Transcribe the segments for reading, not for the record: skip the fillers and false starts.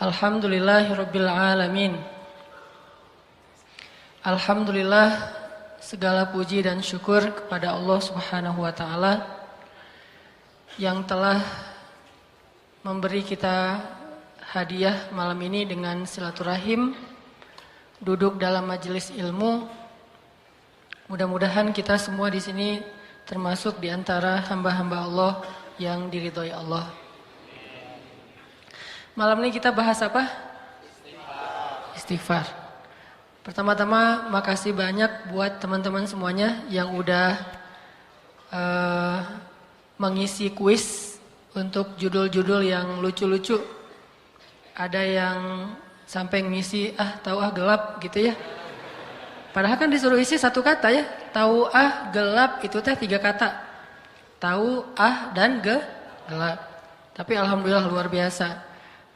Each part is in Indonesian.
Alhamdulillahirabbil alamin. Alhamdulillah, segala puji dan syukur kepada Allah Subhanahu wa taala yang telah memberi kita hadiah malam ini dengan silaturahim, duduk dalam majelis ilmu. Mudah-mudahan kita semua di sini termasuk di antara hamba-hamba Allah yang diridhoi Allah. Malam ini kita bahas apa? Istighfar. Pertama-tama makasih banyak buat teman-teman semuanya yang udah mengisi kuis untuk judul-judul yang lucu-lucu. Ada yang sampai ngisi tahu gelap gitu ya. Padahal kan disuruh isi satu kata ya. Tahu gelap itu teh 3 kata. Tahu dan gelap. Tapi alhamdulillah luar biasa.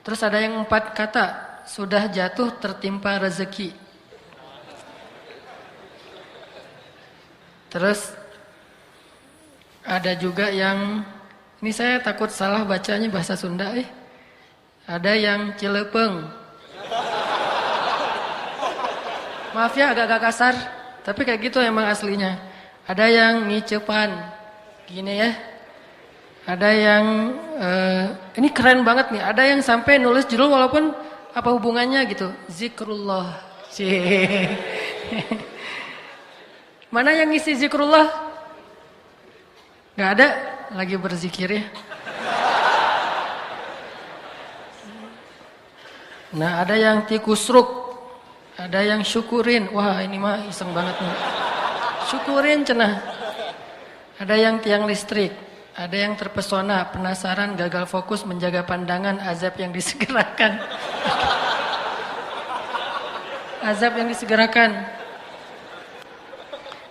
Terus ada yang 4 kata, sudah jatuh tertimpa rezeki. Terus ada juga yang, ini saya takut salah bacanya bahasa Sunda Ada yang cilepeng. Maaf ya agak-agak kasar, tapi kayak gitu emang aslinya. Ada yang ngicepan, gini ya. Ada yang, ini keren banget nih, ada yang sampai nulis judul walaupun apa hubungannya gitu. Zikrullah. Mana yang ngisi zikrullah? Gak ada, lagi berzikir ya. Nah ada yang tikusruk, ada yang syukurin. Wah ini mah iseng banget nih. Syukurin cenah. Ada yang tiang listrik. Ada yang terpesona, penasaran, gagal fokus, menjaga pandangan, azab yang disegerakan. Azab yang disegerakan.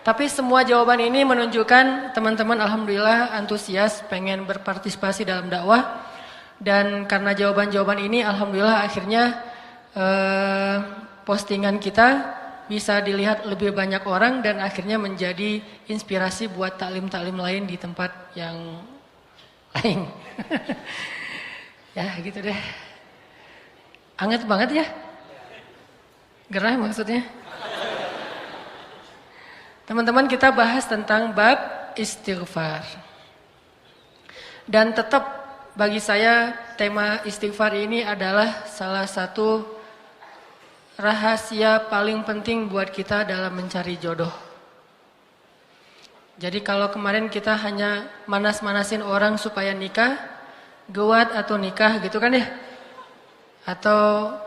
Tapi semua jawaban ini menunjukkan teman-teman alhamdulillah antusias, pengen berpartisipasi dalam dakwah. Dan karena jawaban-jawaban ini alhamdulillah akhirnya postingan kita bisa dilihat lebih banyak orang dan akhirnya menjadi inspirasi buat taklim-taklim lain di tempat yang lain. Ya gitu deh. Anget banget ya. Gerah maksudnya. Teman-teman kita bahas tentang bab istighfar. Dan tetap bagi saya tema istighfar ini adalah salah satu rahasia paling penting buat kita dalam mencari jodoh. Jadi kalau kemarin kita hanya manas-manasin orang supaya nikah, gewat atau nikah gitu kan ya. Atau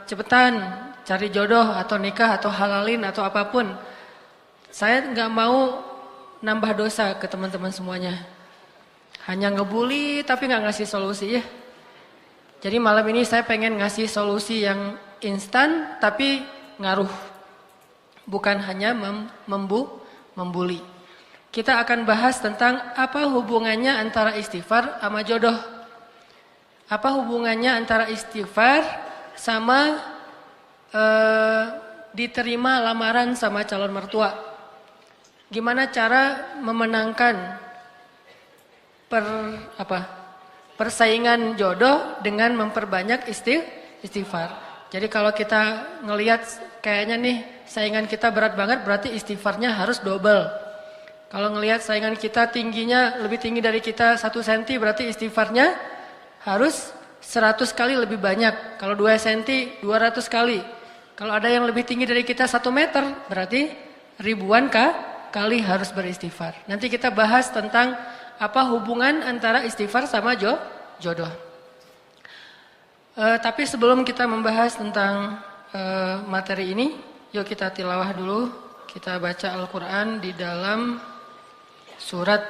cepetan cari jodoh atau nikah atau halalin atau apapun. Saya nggak mau nambah dosa ke teman-teman semuanya. Hanya ngebully tapi nggak ngasih solusi ya. Jadi malam ini saya pengen ngasih solusi yang instan tapi ngaruh. Bukan hanya membuli. Kita akan bahas tentang apa hubungannya antara istighfar sama jodoh. Apa hubungannya antara istighfar sama diterima lamaran sama calon mertua. Gimana cara memenangkan persaingan jodoh dengan memperbanyak istighfar. Jadi kalau kita ngelihat kayaknya nih saingan kita berat banget berarti istighfarnya harus double. Kalau ngelihat saingan kita tingginya lebih tinggi dari kita 1 cm berarti istighfarnya harus 100 kali lebih banyak. Kalau 2 cm 200 kali. Kalau ada yang lebih tinggi dari kita 1 meter berarti ribuan kali harus beristighfar. Nanti kita bahas tentang apa hubungan antara istighfar sama jodoh. Tapi sebelum kita membahas tentang materi ini, yuk kita tilawah dulu. Kita baca Al-Quran di dalam surat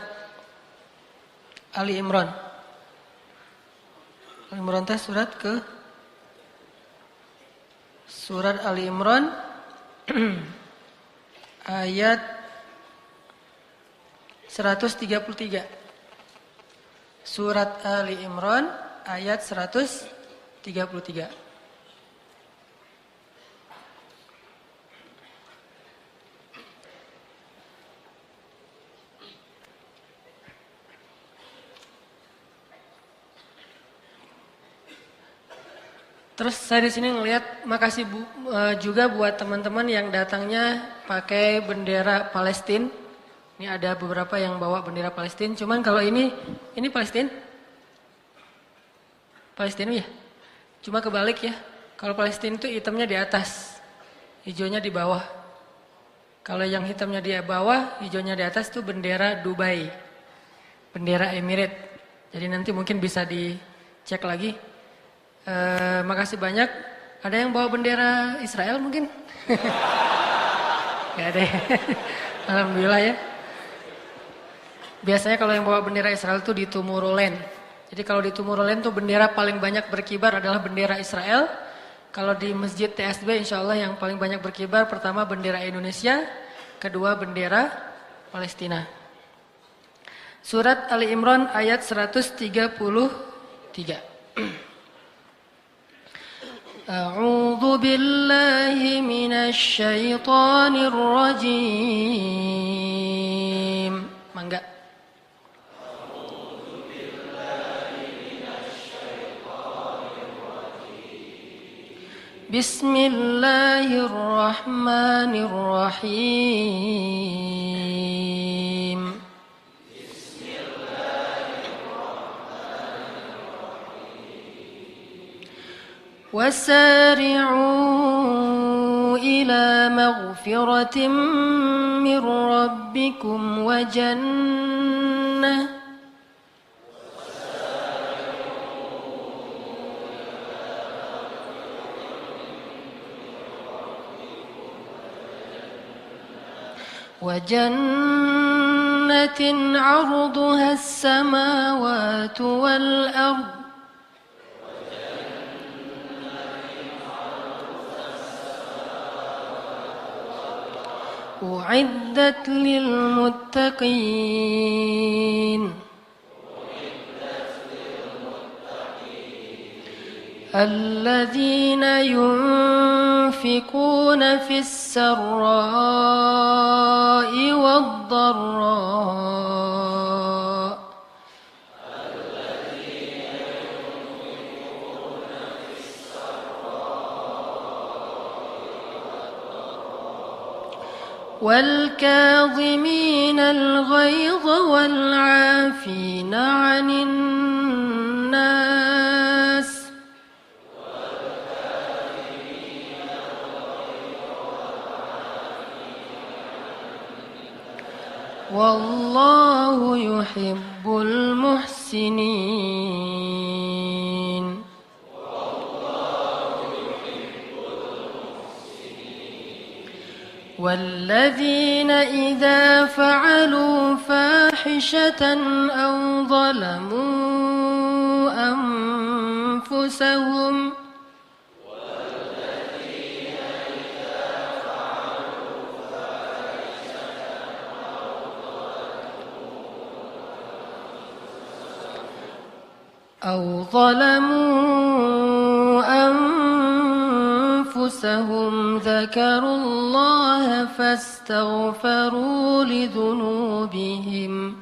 Ali Imran. Ali Imran teh surat Ali Imran ayat 133. Surat Ali Imran ayat 133. Terus saya di sini ngelihat makasih juga buat teman-teman yang datangnya pakai bendera Palestina. Ini ada beberapa yang bawa bendera Palestina. Cuman kalau ini Palestina? Palestina ya? Cuma kebalik ya. Kalau Palestina itu hitamnya di atas, hijaunya di bawah. Kalau yang hitamnya di bawah, hijaunya di atas itu bendera Dubai. Bendera Emirat. Jadi nanti mungkin bisa dicek lagi. Makasih banyak. Ada yang bawa bendera Israel mungkin? Gak ada ya. Alhamdulillah ya. Biasanya kalau yang bawa bendera Israel itu di Tomorrowland. Jadi kalau di Tomorrowland tuh bendera paling banyak berkibar adalah bendera Israel. Kalau di Masjid TSB insya Allah yang paling banyak berkibar pertama bendera Indonesia, kedua bendera Palestina. Surat Ali Imran ayat 133. A'udzu billahi minasy syaithanir rajim. Mangga. Bismillahirrahmanirrahim. وسارعوا إلى مغفرة من ربكم وجنة عرضها السماوات والأرض أعدت للمتقين الذين ينفقون في السراء والضراء والكاظمين الغيظ والعافين عن الناس والله يحب المحسنين والذين إذا فعلوا فاحشة أو ظلموا أنفسهم ذكروا الله فاستغفروا لذنوبهم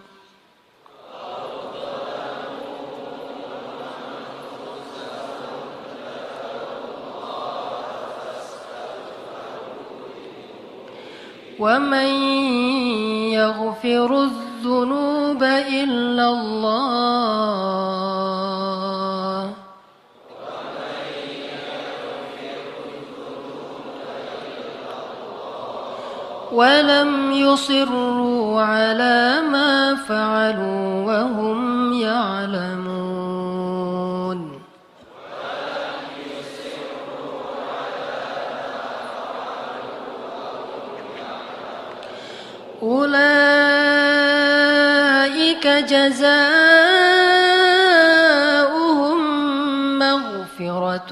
ومن يغفر الذنوب إلا الله ولم يصروا على ما فعلوا وهم يعلمون أولئك جزاؤهم مغفرة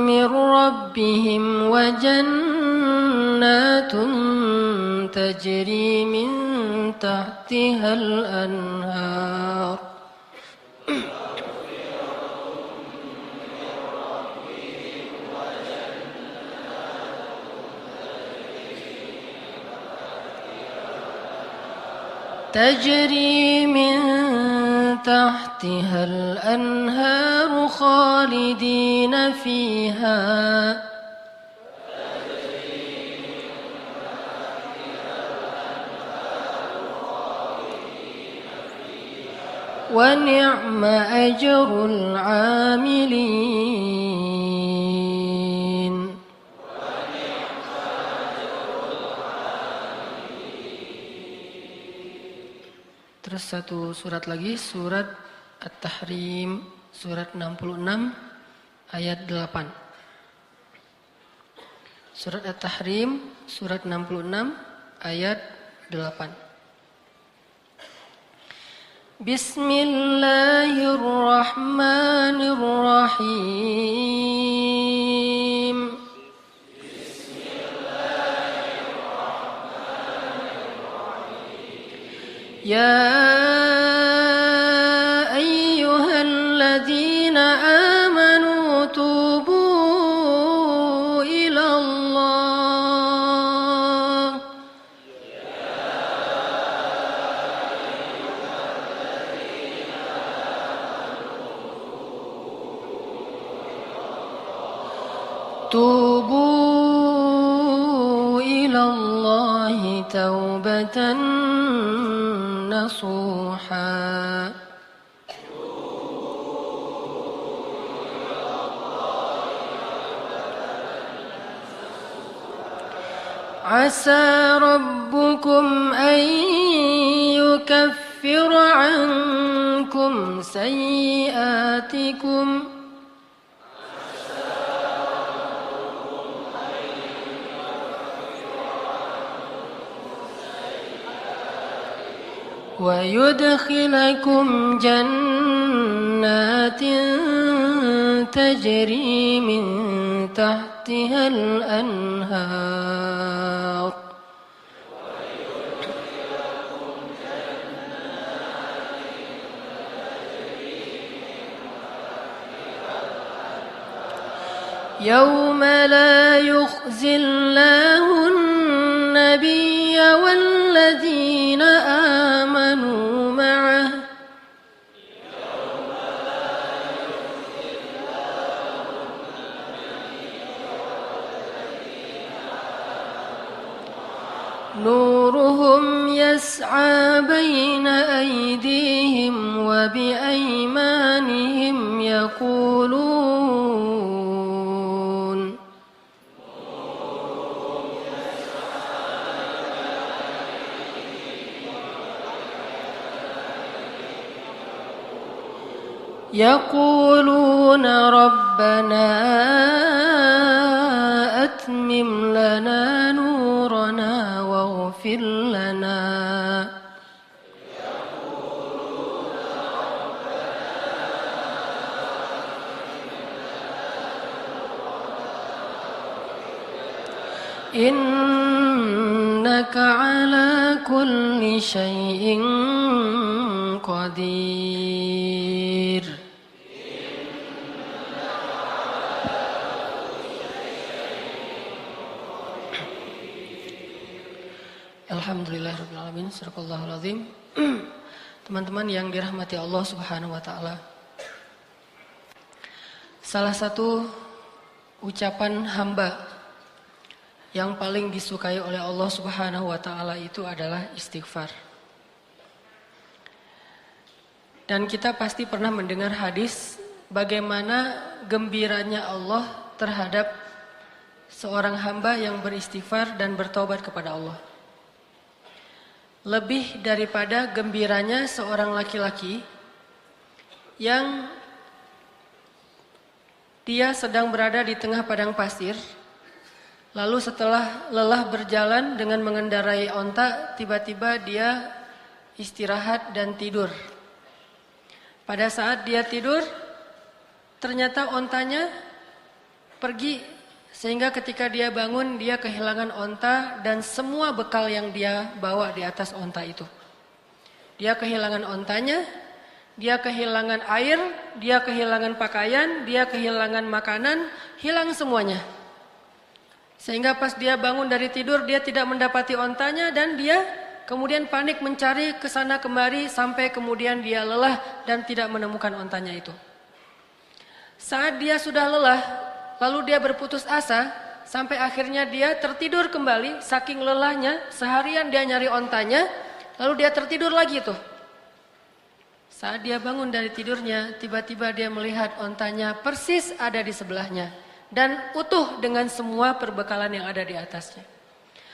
من ربهم وجنات تجري من تحتها الأنهار تجري من تحتها الأنهار خالدين فيها ونعم أجر العاملين. Terus satu surat lagi, surat At-Tahrim, surat 66 ayat 8. Surat At-Tahrim, surat 66 ayat 8. Bismillahirrahmanirrahim. Ya ayyuhalladzina amanu tubu ila Allah. Tubu ila Allah taubatan nasuha. Asa rabbukum an yukaffira ankum sayyiatikum wa yudkhilakum jannatin tajri min tahtiha al-anhar yawma la yukhzillahu an-nabiyya wal-ladhina amanu ma'ah nuruhum yas'a bayna aydihim wa biaymanihim yaqulun rabbana atmim lana nurana waghfir lana innaka ala kulli syai'in qadir. Alhamdulillahirabbil alamin. Sadaqallahul azim. Teman-teman yang dirahmati Allah Subhanahu wa taala. Salah satu ucapan hamba yang paling disukai oleh Allah Subhanahu wa taala itu adalah istighfar. Dan kita pasti pernah mendengar hadis bagaimana gembiranya Allah terhadap seorang hamba yang beristighfar dan bertobat kepada Allah. Lebih daripada gembiranya seorang laki-laki yang dia sedang berada di tengah padang pasir, lalu setelah lelah berjalan dengan mengendarai onta, tiba-tiba dia istirahat dan tidur. Pada saat dia tidur, ternyata ontanya pergi. Sehingga ketika dia bangun, dia kehilangan onta dan semua bekal yang dia bawa di atas onta itu. Dia kehilangan ontanya, dia kehilangan air, dia kehilangan pakaian, dia kehilangan makanan, hilang semuanya. Sehingga pas dia bangun dari tidur, dia tidak mendapati ontanya dan dia kemudian panik mencari ke sana kemari sampai kemudian dia lelah dan tidak menemukan ontanya itu. Saat dia sudah lelah, lalu dia berputus asa sampai akhirnya dia tertidur kembali saking lelahnya, seharian dia nyari ontanya, lalu dia tertidur lagi tuh. Saat dia bangun dari tidurnya, tiba-tiba dia melihat ontanya persis ada di sebelahnya dan utuh dengan semua perbekalan yang ada di atasnya.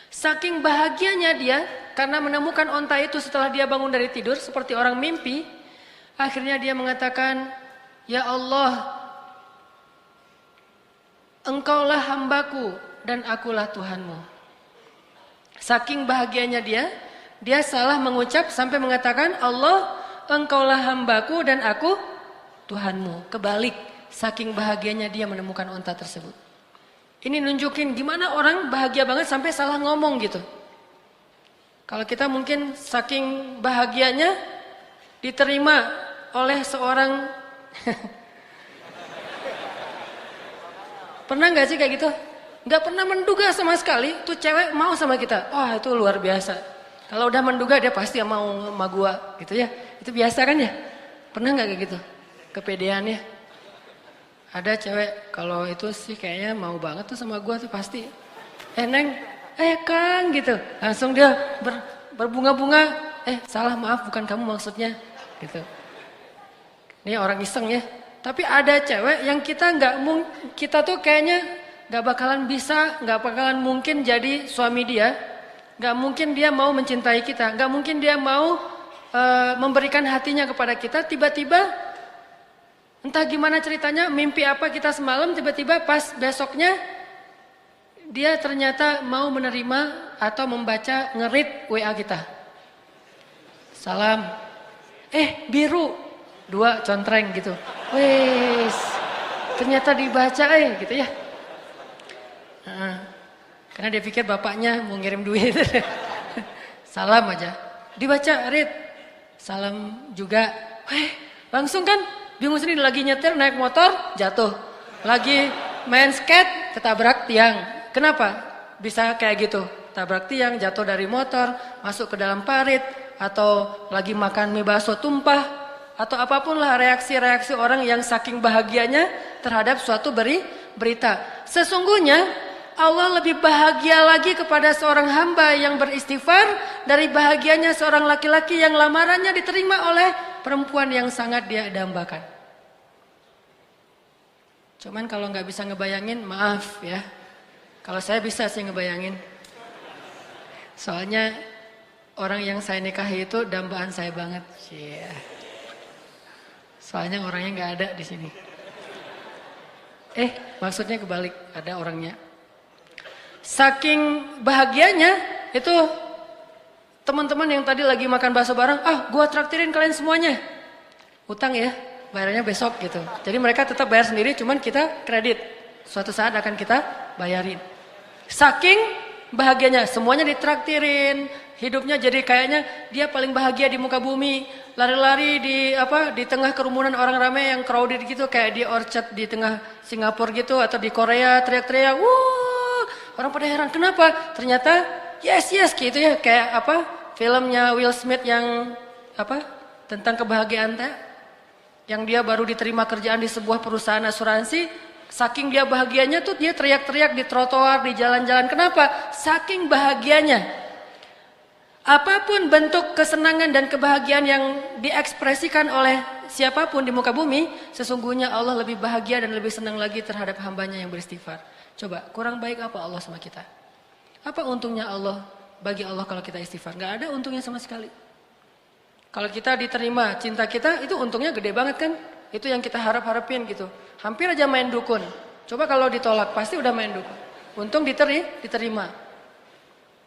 Saking bahagianya dia karena menemukan onta itu setelah dia bangun dari tidur seperti orang mimpi, akhirnya dia mengatakan, "Ya Allah, Engkaulah hambaku dan akulah Tuhanmu." Saking bahagianya dia salah mengucap sampai mengatakan, "Allah, Engkaulah hambaku dan aku Tuhanmu." Kebalik, saking bahagianya dia menemukan onta tersebut. Ini nunjukin gimana orang bahagia banget sampai salah ngomong gitu. Kalau kita mungkin saking bahagianya diterima oleh seorang pernah gak sih kayak gitu? Gak pernah menduga sama sekali tuh cewek mau sama kita. Wah, itu luar biasa. Kalau udah menduga dia pasti mau sama gua gitu ya. Itu biasa kan ya? Pernah gak kayak gitu? Kepedeannya. Ada cewek kalau itu sih kayaknya mau banget tuh sama gua tuh pasti. Neng, Kang gitu. Langsung dia berbunga-bunga. Salah, maaf bukan kamu maksudnya gitu. Ini orang iseng ya. Tapi ada cewek yang kita tuh kayaknya nggak bakalan bisa, nggak bakalan mungkin jadi suami dia. Nggak mungkin dia mau mencintai kita. Nggak mungkin dia mau memberikan hatinya kepada kita. Tiba-tiba entah gimana ceritanya, mimpi apa kita semalam, tiba-tiba pas besoknya dia ternyata mau menerima atau membaca nge-read WA kita. Salam. Biru. 2 contreng gitu. Wes. Ternyata dibaca gitu ya. Karena dia pikir bapaknya mau ngirim duit. Salam aja. Dibaca, read. Salam juga. Langsung kan bingung sendiri, lagi nyetir naik motor jatuh, lagi main skate ketabrak tiang. Kenapa bisa kayak gitu? Tabrak tiang, jatuh dari motor, masuk ke dalam parit, atau lagi makan mie bakso tumpah, atau apapun lah reaksi-reaksi orang yang saking bahagianya terhadap suatu berita. Sesungguhnya Allah lebih bahagia lagi kepada seorang hamba yang beristighfar dari bahagianya seorang laki-laki yang lamarannya diterima oleh perempuan yang sangat dia dambakan. Cuman kalau nggak bisa ngebayangin, maaf ya. Kalau saya bisa sih ngebayangin. Soalnya orang yang saya nikahi itu dambaan saya banget. Soalnya orangnya nggak ada di sini. Maksudnya kebalik, ada orangnya. Saking bahagianya itu teman-teman yang tadi lagi makan bakso bareng, gua traktirin kalian semuanya. Utang ya, bayarnya besok gitu. Jadi mereka tetap bayar sendiri, cuman kita kredit. Suatu saat akan kita bayarin. Saking bahagianya, semuanya ditraktirin, hidupnya jadi kayaknya dia paling bahagia di muka bumi. Lari-lari di tengah kerumunan orang ramai yang crowded gitu, kayak di Orchard di tengah Singapura gitu, atau di Korea teriak-teriak, wuh, orang pada heran kenapa? Ternyata yes gitu ya, kayak filmnya Will Smith yang tentang kebahagiaan yang dia baru diterima kerjaan di sebuah perusahaan asuransi. Saking dia bahagianya tuh dia teriak-teriak di trotoar, di jalan-jalan. Kenapa? Saking bahagianya. Apapun bentuk kesenangan dan kebahagiaan yang diekspresikan oleh siapapun di muka bumi, sesungguhnya Allah lebih bahagia dan lebih senang lagi terhadap hambanya yang beristighfar. Coba, kurang baik apa Allah sama kita? Apa untungnya Allah bagi Allah kalau kita istighfar? Gak ada untungnya sama sekali. Kalau kita diterima cinta kita, itu untungnya gede banget kan? Itu yang kita harap-harapin gitu. Hampir aja main dukun. Coba kalau ditolak, pasti udah main dukun. Untung diterima.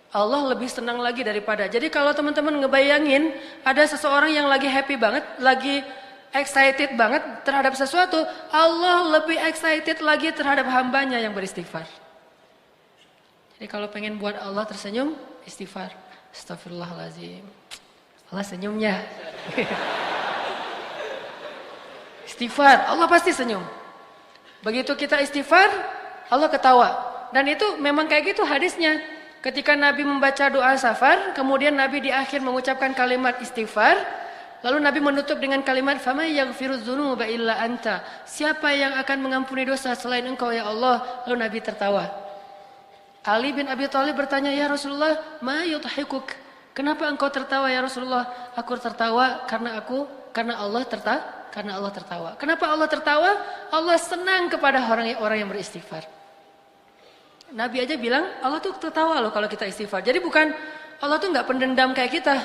Allah lebih senang lagi daripada. Jadi kalau teman-teman ngebayangin ada seseorang yang lagi happy banget, lagi excited banget terhadap sesuatu, Allah lebih excited lagi terhadap hambanya yang beristighfar. Jadi kalau pengen buat Allah tersenyum, istighfar. Astagfirullahaladzim. Allah senyumnya. Istighfar, Allah pasti senyum. Begitu kita istighfar, Allah ketawa. Dan itu memang kayak gitu hadisnya. ketika Nabi membaca doa safar, kemudian Nabi di akhir mengucapkan kalimat istighfar, lalu Nabi menutup dengan kalimat famay yaghfirudz dzunuba illa anta. Siapa yang akan mengampuni dosa selain Engkau ya Allah? Lalu Nabi tertawa. Ali bin Abi Thalib bertanya, "Ya Rasulullah, ma yudhikuk?" Kenapa engkau tertawa ya Rasulullah? Aku tertawa karena Allah tertawa. Kenapa Allah tertawa? Allah senang kepada orang yang beristighfar. Nabi aja bilang Allah tuh tertawa loh kalau kita istighfar. Jadi bukan Allah tuh nggak pendendam kayak kita.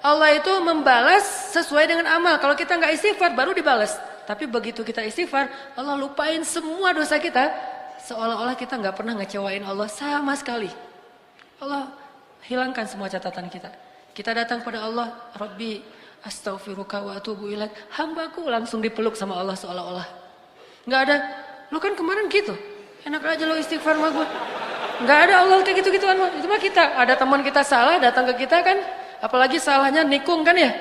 Allah itu membalas sesuai dengan amal. Kalau kita nggak istighfar baru dibalas. Tapi begitu kita istighfar, Allah lupain semua dosa kita. Seolah-olah kita nggak pernah ngecewain Allah sama sekali. Allah hilangkan semua catatan kita. Kita datang pada Allah, Rabbi astaghfiruka wa atubu ilaik. Hambaku langsung dipeluk sama Allah seolah-olah. Nggak ada, lo kan kemarin gitu. Enak aja lo istighfar sama gue. Nggak ada Allah kayak gitu-gituan. Itu mah kita. Ada teman kita salah datang ke kita kan. Apalagi salahnya nikung kan ya.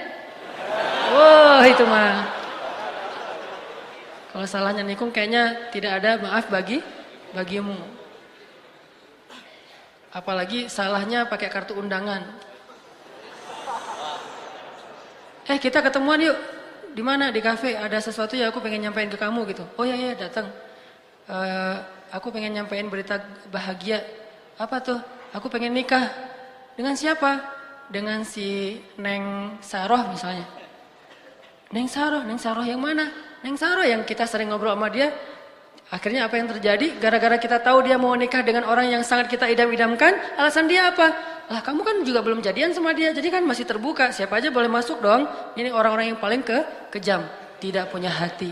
Wah itu mah. Kalau salahnya nikung kayaknya tidak ada maaf bagimu. Apalagi salahnya pakai kartu undangan. Kita ketemuan yuk. Di mana? Di kafe. Ada sesuatu yang aku pengen nyampein ke kamu gitu. Oh iya datang. Aku pengen nyampein berita bahagia. Apa tuh? Aku pengen nikah. Dengan siapa? Dengan si Neng Saroh misalnya. Neng Saroh yang mana? Neng Saroh yang kita sering ngobrol sama dia. Akhirnya apa yang terjadi? Gara-gara kita tahu dia mau nikah dengan orang yang sangat kita idam-idamkan. Alasan dia apa? Lah kamu kan juga belum jadian sama dia. Jadi kan masih terbuka. Siapa aja boleh masuk dong. Ini orang-orang yang paling kejam. Tidak punya hati.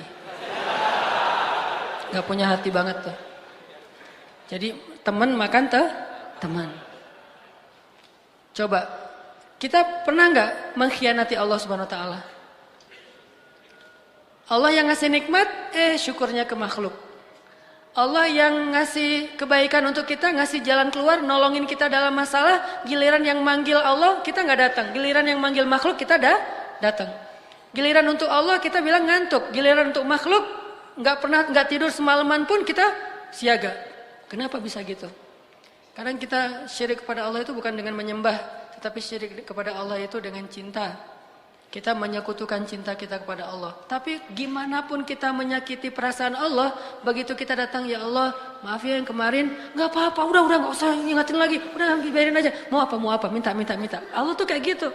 Gak punya hati banget tuh. Jadi teman makan teman. Coba, kita pernah gak mengkhianati Allah Subhanahu Wa Taala? Allah yang ngasih nikmat, syukurnya ke makhluk. Allah yang ngasih kebaikan untuk kita, ngasih jalan keluar, nolongin kita dalam masalah. Giliran yang manggil Allah, kita gak datang. Giliran yang manggil makhluk, kita datang. Giliran untuk Allah, kita bilang ngantuk. Giliran untuk makhluk, nggak tidur semalaman pun kita siaga. Kenapa bisa gitu? Kadang kita syirik kepada Allah itu bukan dengan menyembah, tetapi syirik kepada Allah itu dengan cinta. Kita menyekutukan cinta kita kepada Allah. Tapi gimana pun kita menyakiti perasaan Allah, begitu kita datang, ya Allah, maaf ya yang kemarin, nggak apa-apa, udah nggak usah ingatin lagi, udah biarin aja. Mau apa, minta. Allah tuh kayak gitu.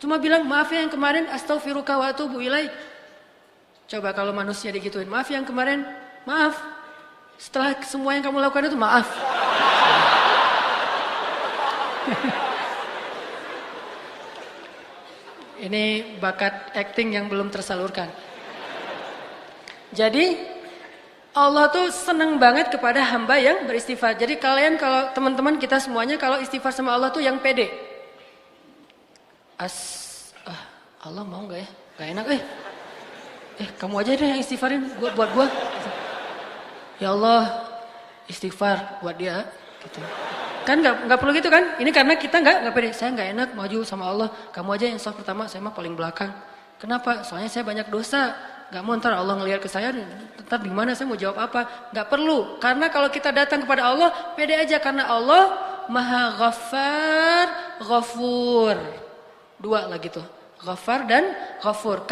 Cuma bilang maaf ya yang kemarin, astaghfiruka wa atubu ilaik. Coba kalau manusia digituin, maaf yang kemarin, maaf. Setelah semua yang kamu lakukan itu maaf. Ini bakat acting yang belum tersalurkan. Jadi Allah tuh seneng banget kepada hamba yang beristighfar. Jadi kalian kalau teman-teman kita semuanya kalau istighfar sama Allah tuh yang pede. Allah mau nggak ya? Gak enak kamu aja deh yang istighfarin buat gua. Ya Allah, istighfar buat dia gitu. Kan nggak perlu gitu kan? Ini karena kita nggak pede. Saya nggak enak maju sama Allah. Kamu aja yang saf pertama, saya mah paling belakang. Kenapa? Soalnya saya banyak dosa. Nggak mau ntar Allah ngelihat ke saya, ntar gimana saya mau jawab apa? Nggak perlu. Karena kalau kita datang kepada Allah, pede aja karena Allah Maha Ghaffar, Ghafur. Dua lagi tuh, Ghaffar dan Ghafur.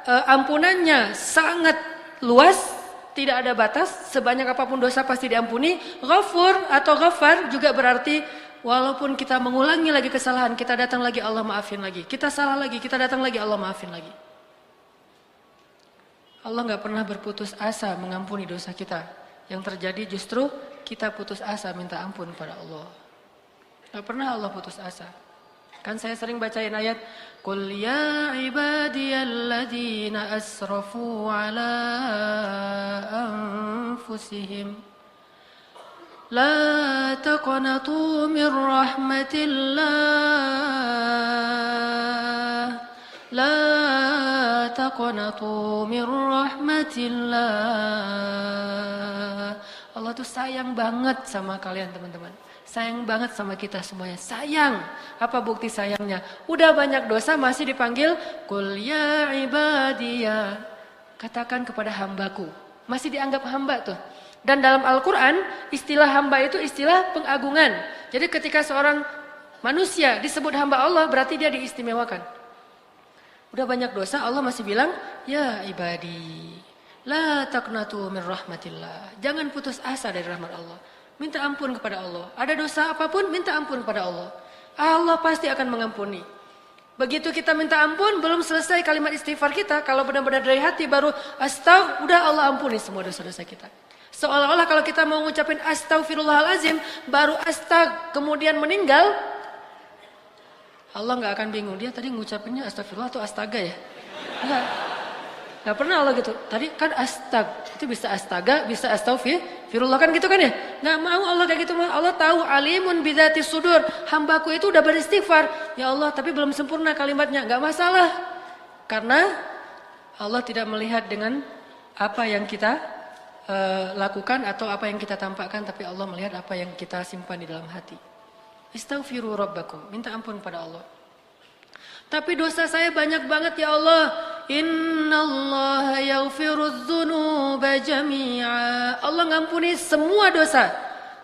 Ampunannya sangat luas. Tidak ada batas, sebanyak apapun dosa pasti diampuni. Ghafur atau Ghaffar juga berarti walaupun kita mengulangi lagi kesalahan, kita datang lagi Allah maafin lagi. Kita salah lagi, kita datang lagi Allah maafin lagi. Allah gak pernah berputus asa mengampuni dosa kita. Yang terjadi justru kita putus asa minta ampun pada Allah. Gak pernah Allah putus asa. Kan saya sering bacain ayat Qul ya ibadiyalladzina asrafu ala anfusihim La taqnatu min rahmatillah La taqnatu min rahmatillah Allah tuh sayang banget sama kalian teman-teman. Sayang banget sama kita semuanya. Sayang. Apa bukti sayangnya? Udah banyak dosa masih dipanggil Qul ya ibadiyah. Katakan kepada hambaku. Masih dianggap hamba tuh. Dan dalam Al-Quran, istilah hamba itu istilah pengagungan. Jadi ketika seorang manusia disebut hamba Allah, berarti dia diistimewakan. Udah banyak dosa, Allah masih bilang, ya ibadi, la taqnatu min rahmatillah. Jangan putus asa dari rahmat Allah. Minta ampun kepada Allah. Ada dosa apapun, minta ampun kepada Allah. Allah pasti akan mengampuni. Begitu kita minta ampun, belum selesai kalimat istighfar kita, kalau benar-benar dari hati baru astagfirullah, udah Allah ampuni semua dosa-dosa kita. Seolah-olah kalau kita mau ngucapin astagfirullahalazim, baru kemudian meninggal, Allah nggak akan bingung. Dia tadi ngucapinnya astagfirullah atau astaga ya? Nggak pernah Allah gitu. Tadi kan itu bisa astaga, bisa astagfirullah kan gitu kan ya? Nggak mau Allah kayak gitu. Allah tahu alimun bidzatis sudur. Hambaku itu udah beristighfar. Ya Allah, tapi belum sempurna kalimatnya. Nggak masalah. Karena Allah tidak melihat dengan apa yang kita lakukan atau apa yang kita tampakkan, tapi Allah melihat apa yang kita simpan di dalam hati. Istaghfiru rabbakum, minta ampun pada Allah. Tapi dosa saya banyak banget ya Allah. Innallaha yaghfirudz dzunuba jami'a. Allah ngampuni semua dosa.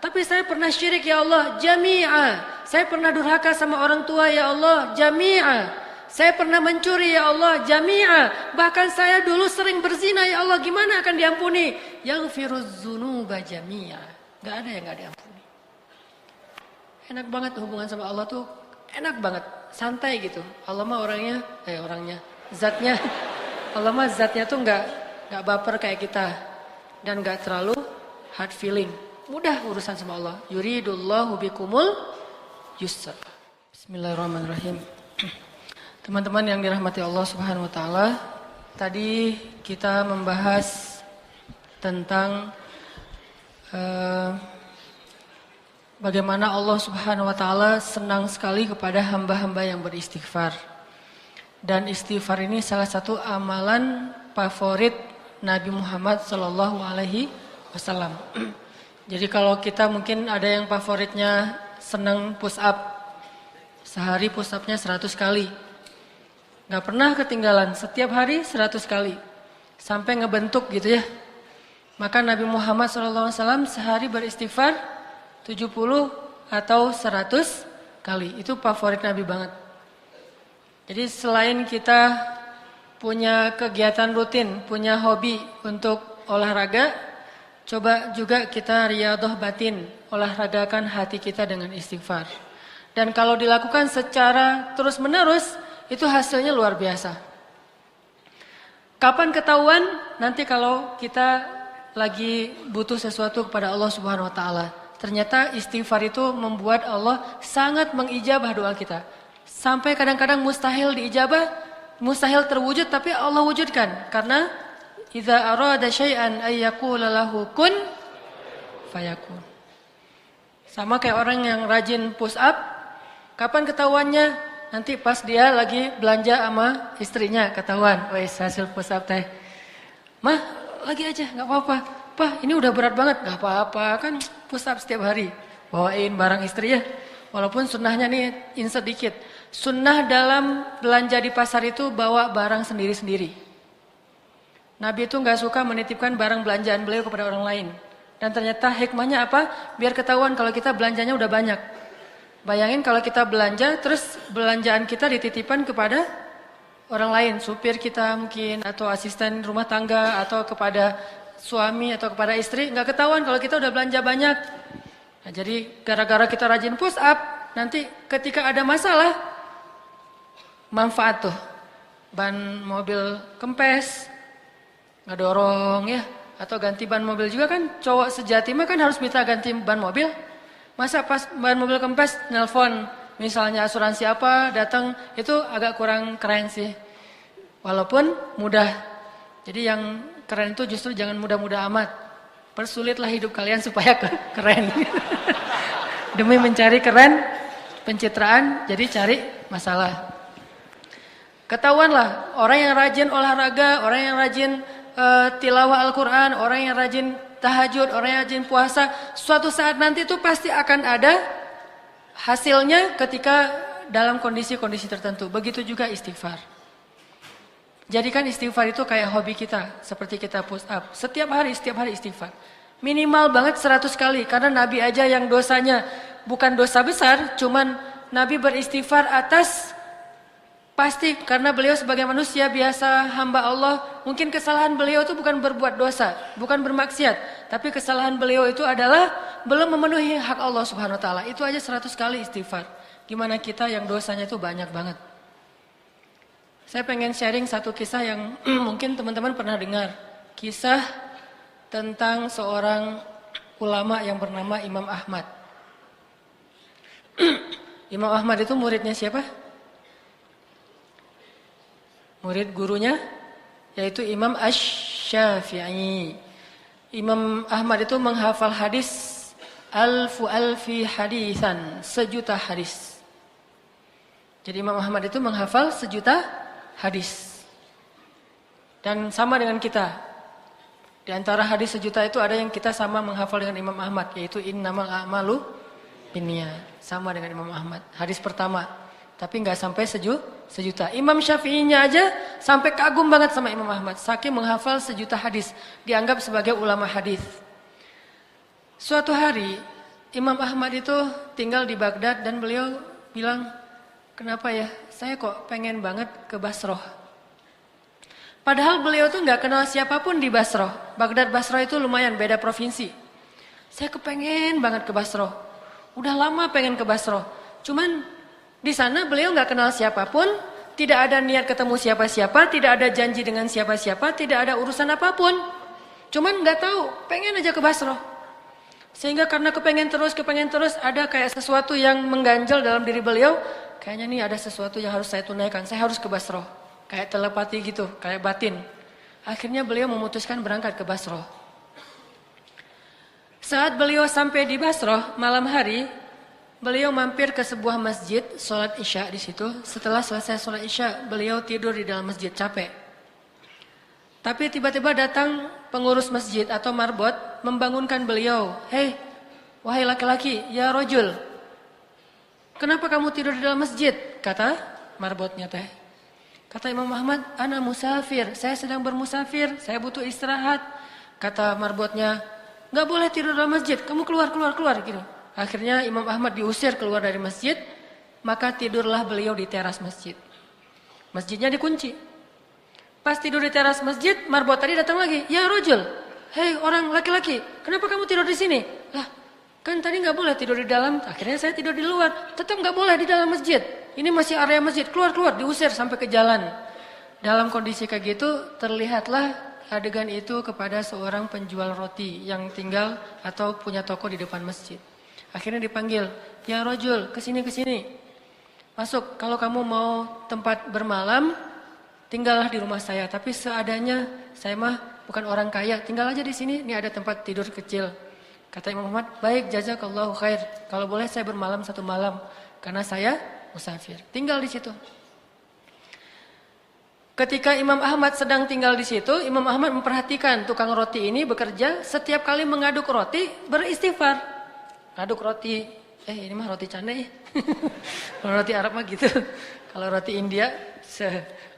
Tapi saya pernah syirik ya Allah, jami'a. Saya pernah durhaka sama orang tua ya Allah, jami'a. Saya pernah mencuri ya Allah, jami'a. Bahkan saya dulu sering berzina ya Allah, gimana akan diampuni? Yaghfirudz dzunuba jami'a. Gak ada yang gak diampuni. Enak banget hubungan sama Allah tuh, enak banget, santai gitu. Allah mah zatnya. Allah mah zatnya tuh gak baper kayak kita. Dan gak terlalu hard feeling. Mudah urusan sama Allah. Yuridullahu bikumul yusra. Bismillahirrahmanirrahim. Teman-teman yang dirahmati Allah Subhanahu wa taala, tadi kita membahas tentang bagaimana Allah Subhanahu wa taala senang sekali kepada hamba-hamba yang beristighfar. Dan istighfar ini salah satu amalan favorit Nabi Muhammad sallallahu alaihi wasallam. Jadi kalau kita mungkin ada yang favoritnya senang push up. Sehari push up-nya 100 kali. Gak pernah ketinggalan, setiap hari 100 kali. Sampai ngebentuk gitu ya. Maka Nabi Muhammad SAW sehari beristighfar 70 atau 100 kali. Itu favorit Nabi banget. Jadi selain kita punya kegiatan rutin, punya hobi untuk olahraga, coba juga kita riyadhah batin, olahragakan hati kita dengan istighfar. Dan kalau dilakukan secara terus-menerus, itu hasilnya luar biasa. Kapan ketahuan? Nanti kalau kita lagi butuh sesuatu kepada Allah Subhanahu wa taala. Ternyata istighfar itu membuat Allah sangat mengijabah doa kita. Sampai kadang-kadang mustahil diijabah, mustahil terwujud, tapi Allah wujudkan. Karena idza arada syai'an ay yaqula lahu kun fayakun. Sama kayak orang yang rajin push up, kapan ketahuannya? Nanti pas dia lagi belanja sama istrinya ketahuan, wes hasil push up teh. Mah, lagi aja, nggak apa-apa. Pah, ini udah berat banget, nggak apa-apa kan push up setiap hari. Bawain barang istri ya. Walaupun sunnahnya nih insert dikit. Sunnah dalam belanja di pasar itu bawa barang sendiri-sendiri. Nabi itu nggak suka menitipkan barang belanjaan beliau kepada orang lain. Dan ternyata hikmahnya apa? Biar ketahuan kalau kita belanjanya udah banyak. Bayangin kalau kita belanja, terus belanjaan kita dititipkan kepada orang lain, supir kita mungkin, atau asisten rumah tangga, atau kepada suami, atau kepada istri, nggak ketahuan kalau kita udah belanja banyak. Nah, jadi gara-gara kita rajin push up, nanti ketika ada masalah, manfaat tuh, ban mobil kempes, ngedorong ya, atau ganti ban mobil juga kan, cowok sejati mah kan harus minta ganti ban mobil. Masa pas ban mobil kempes nelpon misalnya asuransi apa datang, itu agak kurang keren sih. Walaupun mudah. Jadi yang keren itu justru jangan mudah-mudah amat. Persulitlah hidup kalian supaya keren. Demi mencari keren, pencitraan, jadi cari masalah. Ketahuanlah orang yang rajin olahraga, orang yang rajin tilawah Al-Quran, orang yang rajin tahajud, orang yang rajin puasa, suatu saat nanti itu pasti akan ada hasilnya ketika dalam kondisi-kondisi tertentu. Begitu juga istighfar. Jadikan istighfar itu kayak hobi kita, seperti kita push up. Setiap hari istighfar. Minimal banget 100 kali. Karena Nabi aja yang dosanya bukan dosa besar, cuman Nabi beristighfar atas pasti karena beliau sebagai manusia biasa hamba Allah, mungkin kesalahan beliau itu bukan berbuat dosa, bukan bermaksiat, tapi kesalahan beliau itu adalah belum memenuhi hak Allah Subhanahu wa taala. Itu aja 100 kali istighfar. Gimana kita yang dosanya itu banyak banget. Saya pengen sharing satu kisah yang mungkin teman-teman pernah dengar. Kisah tentang seorang ulama yang bernama Imam Ahmad. Imam Ahmad itu muridnya siapa? Murid gurunya yaitu Imam Asy-Syafi'i. Imam Ahmad itu menghafal hadis alfi hadisan, 1.000.000 hadis. Jadi Imam Ahmad itu menghafal 1.000.000 hadis. Dan sama dengan kita. Di antara hadis 1.000.000 itu ada yang kita sama menghafal dengan Imam Ahmad, yaitu innamal a'malu binniyat. Sama dengan Imam Ahmad. Hadis pertama. Tapi nggak sampai 1.000.000. Imam Syafi'inya aja sampai kagum banget sama Imam Ahmad. Saking menghafal 1.000.000 hadis. Dianggap sebagai ulama hadis. Suatu hari Imam Ahmad itu tinggal di Baghdad dan beliau bilang, kenapa ya saya kok pengen banget ke Basrah. Padahal beliau tuh nggak kenal siapapun di Basrah. Baghdad Basrah itu lumayan beda provinsi. Saya kepengen banget ke Basrah. Udah lama pengen ke Basrah. Cuman di sana beliau nggak kenal siapapun, tidak ada niat ketemu siapa-siapa, tidak ada janji dengan siapa-siapa, tidak ada urusan apapun. Cuman nggak tahu, pengen aja ke Basrah. Sehingga karena kepengen terus, ada kayak sesuatu yang mengganjal dalam diri beliau. Kayaknya nih ada sesuatu yang harus saya tunaikan, saya harus ke Basrah. Kayak telepati gitu, kayak batin. Akhirnya beliau memutuskan berangkat ke Basrah. Saat beliau sampai di Basrah malam hari, beliau mampir ke sebuah masjid, sholat isya di situ. Setelah selesai sholat isya, beliau tidur di dalam masjid, capek. Tapi tiba-tiba datang pengurus masjid atau marbot membangunkan beliau. Hei, wahai laki-laki, ya rojul. Kenapa kamu tidur di dalam masjid? Kata marbotnya teh. Kata Imam Ahmad, ana musafir, saya sedang bermusafir, saya butuh istirahat. Kata marbotnya, nggak boleh tidur dalam masjid, kamu keluar gitu. Akhirnya Imam Ahmad diusir keluar dari masjid, maka tidurlah beliau di teras masjid. Masjidnya dikunci. Pas tidur di teras masjid, marbot tadi datang lagi. Ya rojul, hei orang laki-laki, kenapa kamu tidur di sini? Lah, kan tadi nggak boleh tidur di dalam. Akhirnya saya tidur di luar. Tetap nggak boleh di dalam masjid. Ini masih area masjid. Keluar, diusir sampai ke jalan. Dalam kondisi kayak gitu, terlihatlah adegan itu kepada seorang penjual roti yang tinggal atau punya toko di depan masjid. Akhirnya dipanggil, ya rojul, kesini. Masuk, kalau kamu mau tempat bermalam, tinggallah di rumah saya. Tapi seadanya, saya mah bukan orang kaya, tinggal aja di sini, ini ada tempat tidur kecil. Kata Imam Ahmad, baik jazakallahu khair. Kalau boleh saya bermalam 1 malam, karena saya musafir. Tinggal di situ. Ketika Imam Ahmad sedang tinggal di situ, Imam Ahmad memperhatikan tukang roti ini bekerja, setiap kali mengaduk roti, beristighfar. Aduk roti, ini mah roti canai. Kalau roti Arab mah gitu. Kalau roti India,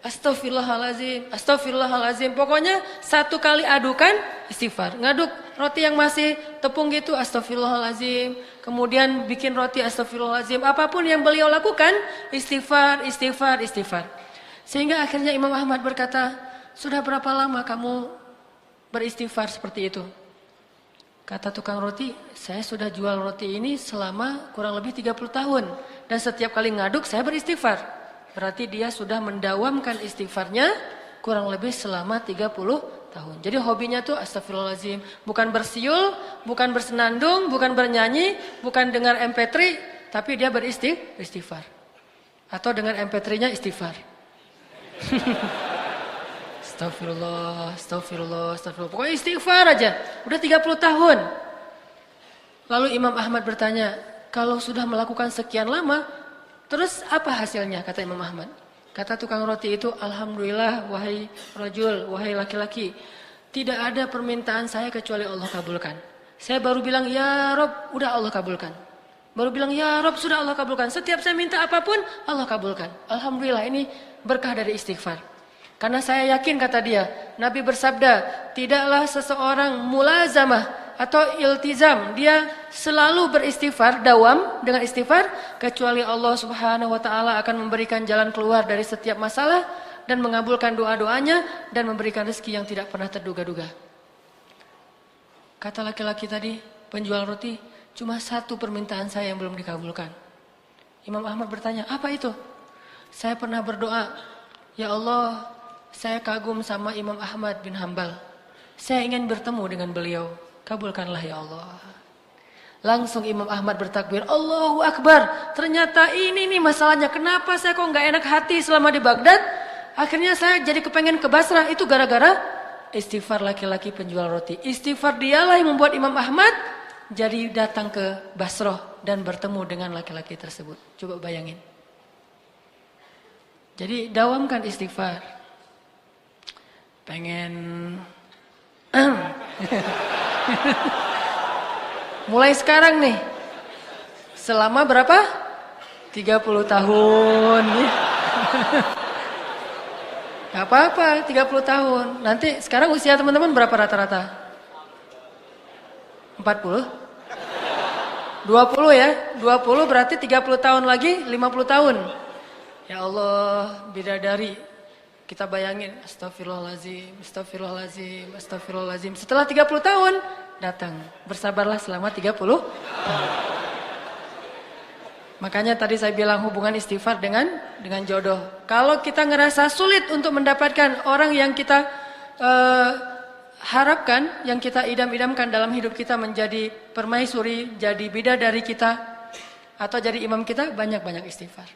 astagfirullahalazim. Pokoknya 1 kali adukan, istighfar. Ngaduk roti yang masih tepung gitu, astagfirullahalazim. Kemudian bikin roti, astagfirullahalazim. Apapun yang beliau lakukan, istighfar. Sehingga akhirnya Imam Ahmad berkata, sudah berapa lama kamu beristighfar seperti itu? Kata tukang roti, saya sudah jual roti ini selama kurang lebih 30 tahun. Dan setiap kali ngaduk saya beristighfar. Berarti dia sudah mendawamkan istighfarnya kurang lebih selama 30 tahun. Jadi hobinya tuh astagfirullahaladzim. Bukan bersiul, bukan bersenandung, bukan bernyanyi, bukan dengar MP3. Tapi dia beristighfar. Atau dengan MP3-nya istighfar. Astagfirullah. Pokoknya istighfar aja. Udah 30 tahun. Lalu Imam Ahmad bertanya, kalau sudah melakukan sekian lama, terus apa hasilnya? Kata Imam Ahmad. Kata tukang roti itu, alhamdulillah wahai rajul, wahai laki-laki. Tidak ada permintaan saya kecuali Allah kabulkan. Saya baru bilang, ya Rob, udah Allah kabulkan. Baru bilang, ya Rob, sudah Allah kabulkan. Setiap saya minta apapun, Allah kabulkan. Alhamdulillah, ini berkah dari istighfar. Karena saya yakin, kata dia, Nabi bersabda, tidaklah seseorang mulazamah atau iltizam, dia selalu beristighfar, dawam dengan istighfar, kecuali Allah Subhanahu wa taala akan memberikan jalan keluar dari setiap masalah dan mengabulkan doa-doanya dan memberikan rezeki yang tidak pernah terduga-duga. Kata laki-laki tadi, penjual roti, cuma satu permintaan saya yang belum dikabulkan. Imam Ahmad bertanya, apa itu? Saya pernah berdoa, ya Allah, saya kagum sama Imam Ahmad bin Hambal. Saya ingin bertemu dengan beliau. Kabulkanlah ya Allah. Langsung Imam Ahmad bertakbir, Allahu Akbar. Ternyata ini nih masalahnya. Kenapa saya kok nggak enak hati selama di Baghdad? Akhirnya saya jadi kepengen ke Basrah. Itu gara-gara istighfar laki-laki penjual roti. Istighfar dialah yang membuat Imam Ahmad jadi datang ke Basrah dan bertemu dengan laki-laki tersebut. Coba bayangin. Jadi dawamkan istighfar. Pengen mulai sekarang nih. Selama berapa? 30 tahun. Gak apa-apa, 30 tahun. Nanti sekarang usia teman-teman berapa rata-rata? 40? 20 ya? 20 berarti 30 tahun lagi 50 tahun. Ya Allah, bidadari. Kita bayangin, astagfirullahaladzim, astagfirullahaladzim, astagfirullahaladzim. Setelah 30 tahun, datang. Bersabarlah selama 30 tahun. Makanya tadi saya bilang hubungan istighfar dengan jodoh. Kalau kita ngerasa sulit untuk mendapatkan orang yang kita harapkan, yang kita idam-idamkan dalam hidup kita menjadi permaisuri, jadi bidadari kita, atau jadi imam kita, banyak-banyak istighfar.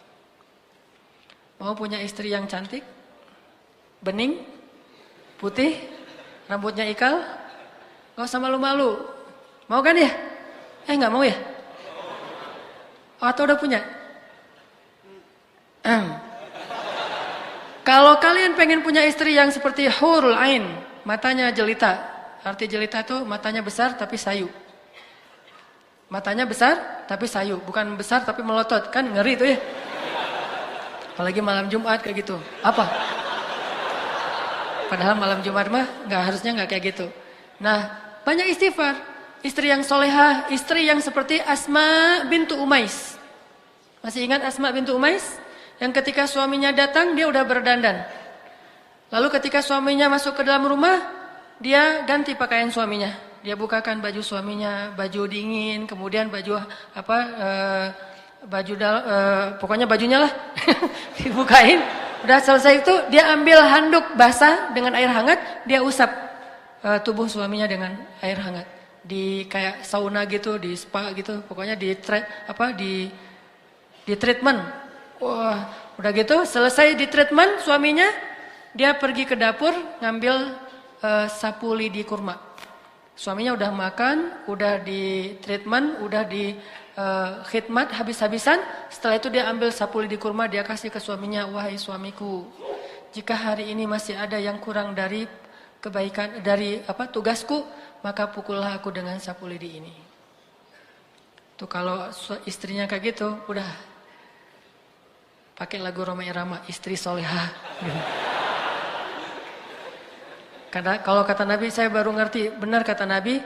Mau punya istri yang cantik? Bening, putih, rambutnya ikal, gak usah malu-malu. Mau kan ya? Gak mau ya? Atau udah punya? Kalau kalian pengen punya istri yang seperti hurul ain, matanya jelita. Arti jelita itu matanya besar tapi sayu. Matanya besar tapi sayu, bukan besar tapi melotot. Kan ngeri itu ya? Apalagi malam Jumat kayak gitu. Apa? Padahal malam Jumat mah harusnya nggak kayak gitu. Nah, banyak istighfar. Istri yang solehah, istri yang seperti Asma bintu Umais. Masih ingat Asma bintu Umais? Yang ketika suaminya datang, dia udah berdandan. Lalu ketika suaminya masuk ke dalam rumah, dia ganti pakaian suaminya. Dia bukakan baju suaminya, baju dingin, kemudian baju pokoknya bajunya lah dibukain. Udah selesai itu dia ambil handuk basah dengan air hangat, dia usap tubuh suaminya dengan air hangat. Di kayak sauna gitu, di spa gitu, pokoknya di treatment. Wah, udah gitu selesai di treatment suaminya, dia pergi ke dapur ngambil sapu lidi kurma. Suaminya udah makan, udah di treatment, udah di khidmat habis-habisan. Setelah itu dia ambil sapu lidi kurma, dia kasih ke suaminya, wahai suamiku, jika hari ini masih ada yang kurang dari kebaikan, dari tugasku, maka pukullah aku dengan sapu lidi ini. Tuh kalau istrinya kayak gitu, udah pakai lagu Roma Irama, istri solehah. Karena kalau kata Nabi, saya baru ngerti, benar kata Nabi,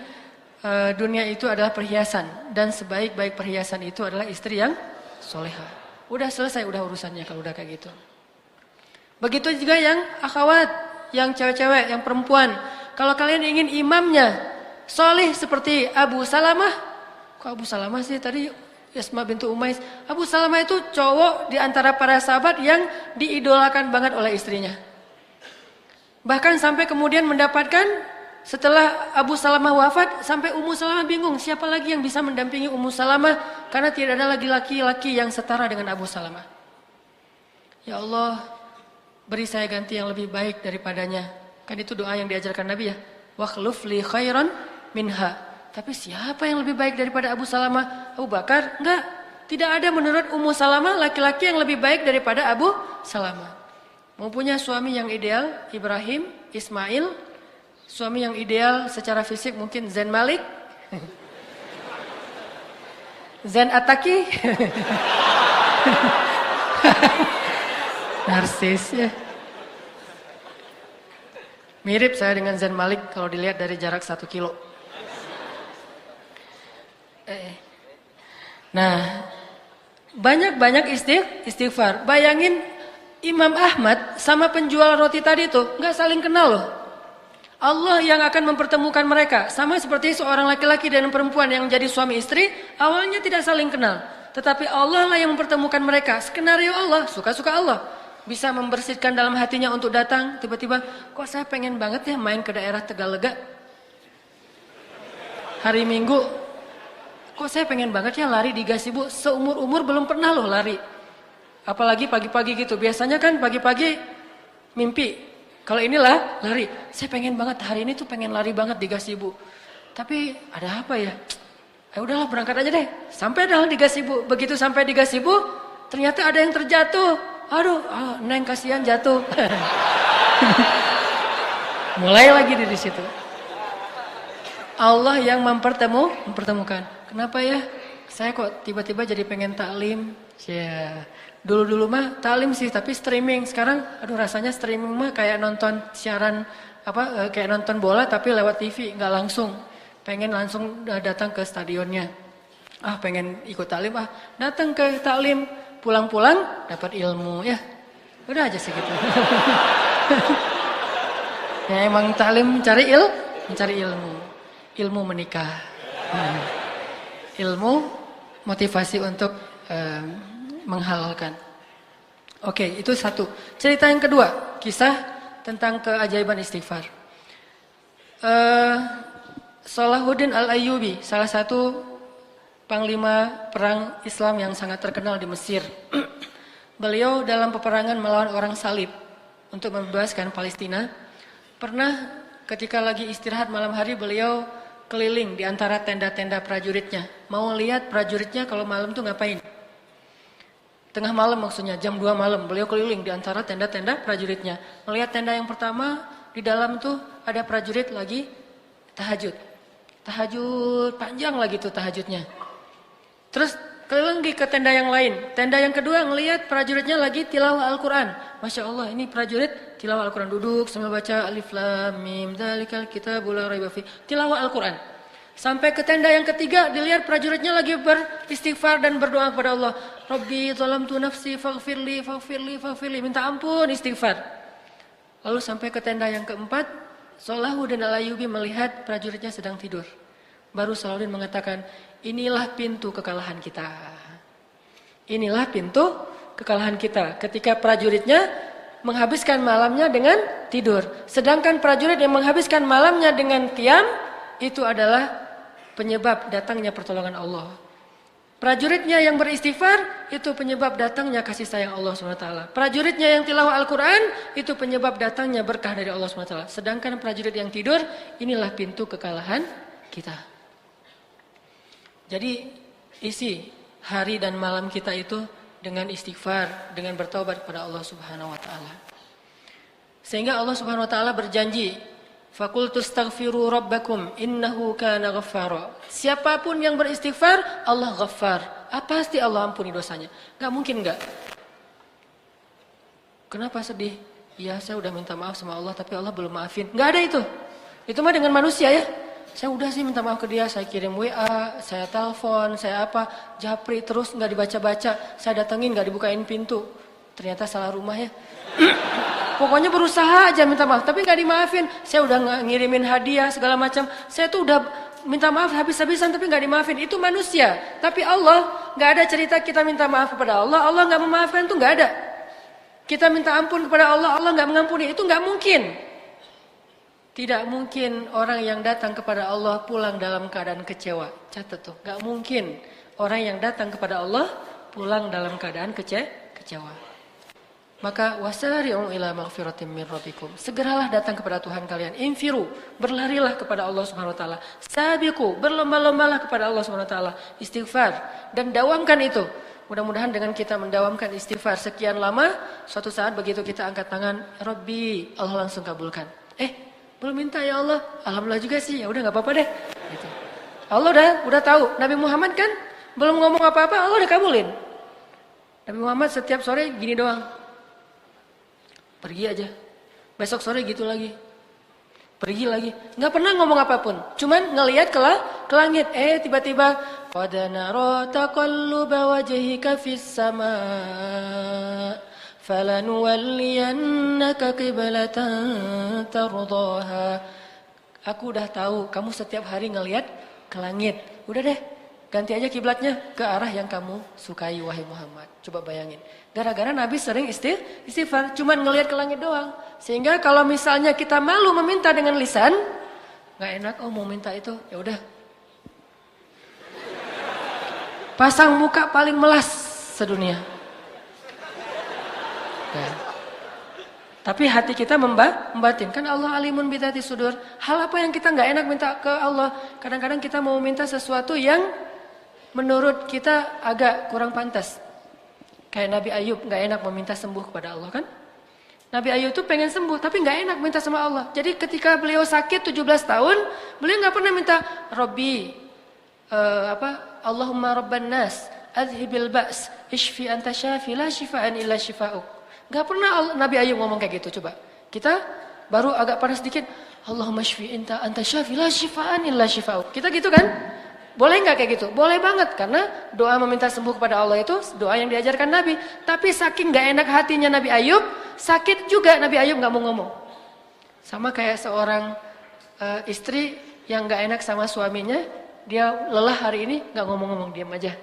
dunia itu adalah perhiasan, dan sebaik-baik perhiasan itu adalah istri yang solehah. Udah selesai, udah urusannya kalau udah kayak gitu. Begitu juga yang akhwat, yang cewek-cewek, yang perempuan. Kalau kalian ingin imamnya soleh seperti Abu Salamah, kok Abu Salamah sih tadi Asma bintu Umais? Abu Salamah itu cowok di antara para sahabat yang diidolakan banget oleh istrinya. Bahkan sampai kemudian mendapatkan, setelah Abu Salamah wafat, sampai Ummu Salamah bingung siapa lagi yang bisa mendampingi Ummu Salamah, karena tidak ada lagi laki-laki yang setara dengan Abu Salamah. Ya Allah, beri saya ganti yang lebih baik daripadanya. Kan itu doa yang diajarkan Nabi ya. Wakhluf li khairan minha. Tapi siapa yang lebih baik daripada Abu Salamah? Abu Bakar? Enggak. Tidak ada menurut Ummu Salamah laki-laki yang lebih baik daripada Abu Salamah. Mau punya suami yang ideal, Ibrahim, Ismail. Suami yang ideal secara fisik mungkin Zain Malik. Zain Ataki. Narsis ya. Mirip saya dengan Zain Malik kalau dilihat dari jarak 1 kilo. Nah, banyak-banyak istighfar. Bayangin Imam Ahmad sama penjual roti tadi tuh nggak saling kenal loh. Allah yang akan mempertemukan mereka. Sama seperti seorang laki-laki dan perempuan yang menjadi suami istri, awalnya tidak saling kenal. Tetapi Allah lah yang mempertemukan mereka. Skenario Allah, suka-suka Allah. Bisa membersihkan dalam hatinya untuk datang. Tiba-tiba, kok saya pengen banget ya main ke daerah Tegalega. Hari Minggu, kok saya pengen banget ya lari di Gasibu. Seumur-umur belum pernah loh lari. Apalagi pagi-pagi gitu. Biasanya kan pagi-pagi mimpi. Kalau inilah lari, saya pengen banget hari ini tuh pengen lari banget di Gasibu. Tapi ada apa ya? Udahlah berangkat aja deh. Sampai dah di Gasibu. Begitu sampai di Gasibu, ternyata ada yang terjatuh. Aduh, Neng kasihan jatuh. Mulai lagi di situ. Allah yang mempertemukan. Kenapa ya? Saya kok tiba-tiba jadi pengen taklim. Ya. Dulu mah taklim sih, tapi streaming. Sekarang aduh rasanya streaming mah kayak nonton siaran kayak nonton bola tapi lewat TV, nggak langsung. Pengen langsung datang ke stadionnya. Pengen ikut taklim, datang ke taklim, pulang-pulang dapat ilmu ya. Udah aja segitu. Ya emang taklim mencari ilmu. Ilmu menikah. Ilmu motivasi untuk menghalalkan. Oke, itu satu. Cerita yang kedua, kisah tentang keajaiban istighfar. Salahuddin Al-Ayyubi, salah satu panglima perang Islam yang sangat terkenal di Mesir. Beliau dalam peperangan melawan orang salib untuk membebaskan Palestina. Pernah ketika lagi istirahat malam hari beliau keliling di antara tenda-tenda prajuritnya. Mau lihat prajuritnya kalau malam tuh ngapain. Tengah malam maksudnya, jam 2 malam. Beliau keliling di antara tenda-tenda prajuritnya. Melihat tenda yang pertama, di dalam tuh ada prajurit lagi tahajud. Tahajud, panjang lagi tuh tahajudnya. Terus keliling ke tenda yang lain. Tenda yang kedua ngelihat prajuritnya lagi tilawah Al-Quran. Masya Allah, ini prajurit tilawah Al-Quran. Duduk sambil baca Alif Lam Mim Dzalikal Kitabul La Raiba Fihi. Tilawah Al-Quran. Sampai ke tenda yang ketiga, dilihat prajuritnya lagi beristighfar dan berdoa kepada Allah. Rabbi zalamtu nafsi faghfirli. Minta ampun, istighfar. Lalu sampai ke tenda yang keempat, Salahuddin Al-Ayyubi melihat prajuritnya sedang tidur. Baru Salahuddin mengatakan, inilah pintu kekalahan kita. Inilah pintu kekalahan kita. Ketika prajuritnya menghabiskan malamnya dengan tidur. Sedangkan prajurit yang menghabiskan malamnya dengan qiyam, itu adalah penyebab datangnya pertolongan Allah. Prajuritnya yang beristighfar, itu penyebab datangnya kasih sayang Allah SWT. Prajuritnya yang tilawah Al-Quran, itu penyebab datangnya berkah dari Allah SWT. Sedangkan prajurit yang tidur, inilah pintu kekalahan kita. Jadi isi hari dan malam kita itu dengan istighfar, dengan bertaubat kepada Allah Subhanahu wa taala. Sehingga Allah Subhanahu wa taala berjanji, "Faqultu astaghfiru rabbakum innahu kana ghaffara." Siapapun yang beristighfar, Allah Ghaffar. Pasti Allah ampuni dosanya. Enggak mungkin enggak. Kenapa sedih? Ya, saya udah minta maaf sama Allah tapi Allah belum maafin. Enggak ada itu. Itu mah dengan manusia ya. Saya udah sih minta maaf ke dia, saya kirim WA, saya telepon, saya japri terus enggak dibaca-baca. Saya datengin enggak dibukain pintu. Ternyata salah rumah ya. Pokoknya berusaha aja minta maaf, tapi nggak dimaafin. Saya udah ngirimin hadiah segala macam. Saya tuh udah minta maaf habis-habisan, tapi nggak dimaafin. Itu manusia. Tapi Allah nggak ada cerita kita minta maaf kepada Allah. Allah nggak memaafkan itu nggak ada. Kita minta ampun kepada Allah, Allah nggak mengampuni. Itu nggak mungkin. Tidak mungkin orang yang datang kepada Allah pulang dalam keadaan kecewa. Catat tuh, nggak mungkin orang yang datang kepada Allah pulang dalam keadaan kecewa. Maka wasari'u ila maghfiratin min rabbikum. Segeralah datang kepada Tuhan kalian. Infiru, berlarilah kepada Allah Subhanahu wa taala. Sabiqu, berlomba-lombalah kepada Allah Subhanahu wa taala. Istighfar dan dawamkan itu. Mudah-mudahan dengan kita mendawamkan istighfar sekian lama, suatu saat begitu kita angkat tangan, Rabbi, Allah langsung kabulkan. Belum minta ya Allah. Alhamdulillah juga sih. Ya udah enggak apa-apa deh. Gitu. Allah udah tahu. Nabi Muhammad kan belum ngomong apa-apa, Allah udah kabulin. Nabi Muhammad setiap sore gini doang. Pergi aja. Besok sore gitu lagi. Pergi lagi. Nggak pernah ngomong apapun. Cuman ngelihat ke langit. Tiba-tiba qad nara taqalluba wajhika fis sama' falanuwalliyannaka qiblatan tardaha. Aku udah tahu kamu setiap hari ngelihat ke langit. Udah deh, ganti aja kiblatnya ke arah yang kamu sukai wahai Muhammad. Coba bayangin. Gara-gara Nabi sering istighfar, cuman ngelihat ke langit doang. Sehingga kalau misalnya kita malu meminta dengan lisan, nggak enak, oh mau minta itu, ya udah. Pasang muka paling melas sedunia. Nah. Tapi hati kita membatin. Kan Allah alimun bidati sudur. Hal apa yang kita nggak enak minta ke Allah. Kadang-kadang kita mau minta sesuatu yang menurut kita agak kurang pantas. Kayak Nabi Ayub nggak enak meminta sembuh kepada Allah kan. Nabi Ayub tuh pengen sembuh tapi nggak enak minta sama Allah. Jadi ketika beliau sakit 17 tahun. Beliau nggak pernah minta Robbi. Allahumma rabban nas. Adhibil ba's. Ishfi anta syafi la shifaan illa shifa'uk. Gak pernah Nabi Ayub ngomong kayak gitu, coba. Kita baru agak panas sedikit. Allahumma shfi anta syafi la shifaan illa shifa'uk. Kita gitu kan? Boleh gak kayak gitu? Boleh banget. Karena doa meminta sembuh kepada Allah itu doa yang diajarkan Nabi. Tapi saking gak enak hatinya Nabi Ayub, sakit juga Nabi Ayub gak mau ngomong. Sama kayak seorang istri yang gak enak sama suaminya. Dia lelah hari ini gak ngomong-ngomong, diam aja.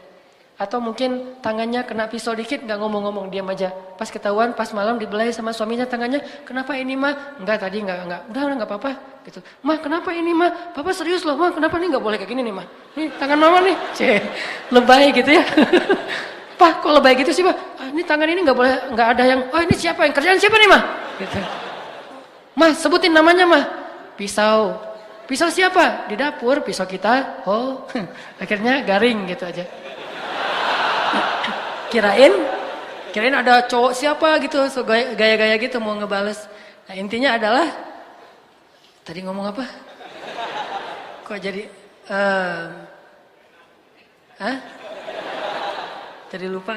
Atau mungkin tangannya kena pisau dikit nggak ngomong-ngomong, diam aja. Pas ketahuan pas malam dibelai sama suaminya tangannya, kenapa ini mah? Enggak tadi enggak. Udah nggak apa-apa gitu. Mah kenapa ini mah? Papa serius loh mah, kenapa nih nggak boleh kayak gini nih mah? Nih tangan mama nih, lebay gitu ya. Pak kok lebay gitu sih pak? Ini tangan ini nggak boleh, nggak ada yang. Oh ini siapa yang kerjaan siapa nih mah? Gitu. Mah sebutin namanya mah. Pisau. Pisau siapa? Di dapur, pisau kita. Oh akhirnya garing gitu aja. Kirain ada cowok siapa gitu, so gaya-gaya gitu mau ngebales. Nah intinya adalah, tadi ngomong apa? Kok jadi, Jadi lupa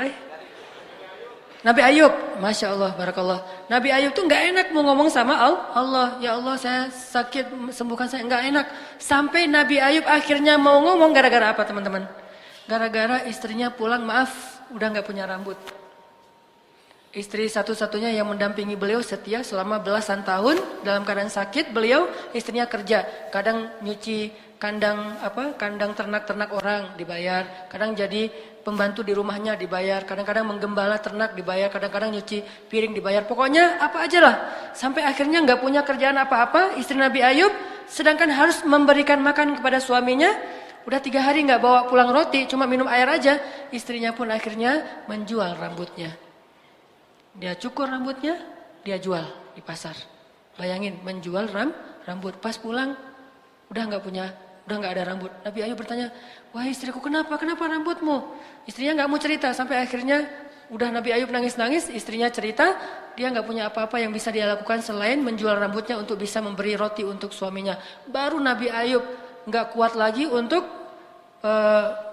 Nabi Ayub, Masya Allah, Barakallah. Nabi Ayub tuh gak enak mau ngomong sama Allah. Ya Allah saya sakit, sembuhkan saya, gak enak. Sampai Nabi Ayub akhirnya mau ngomong gara-gara apa teman-teman? Gara-gara istrinya pulang, maaf, udah gak punya rambut. Istri satu-satunya yang mendampingi beliau setia selama belasan tahun dalam keadaan sakit. Beliau istrinya kerja, kadang nyuci kandang ternak-ternak orang dibayar, kadang jadi pembantu di rumahnya dibayar, kadang-kadang menggembala ternak dibayar, kadang-kadang nyuci piring dibayar. Pokoknya apa aja lah. Sampai akhirnya gak punya kerjaan apa-apa istri Nabi Ayub, sedangkan harus memberikan makan kepada suaminya. Udah 3 hari gak bawa pulang roti, cuma minum air aja. Istrinya pun akhirnya menjual rambutnya. Dia cukur rambutnya, dia jual di pasar. Bayangin menjual rambut. Pas pulang udah gak ada rambut. Nabi Ayub bertanya, wah istriku kenapa rambutmu? Istrinya gak mau cerita. Sampai akhirnya udah Nabi Ayub nangis-nangis. Istrinya cerita, dia gak punya apa-apa yang bisa dia lakukan selain menjual rambutnya untuk bisa memberi roti untuk suaminya. Baru Nabi Ayub gak kuat lagi untuk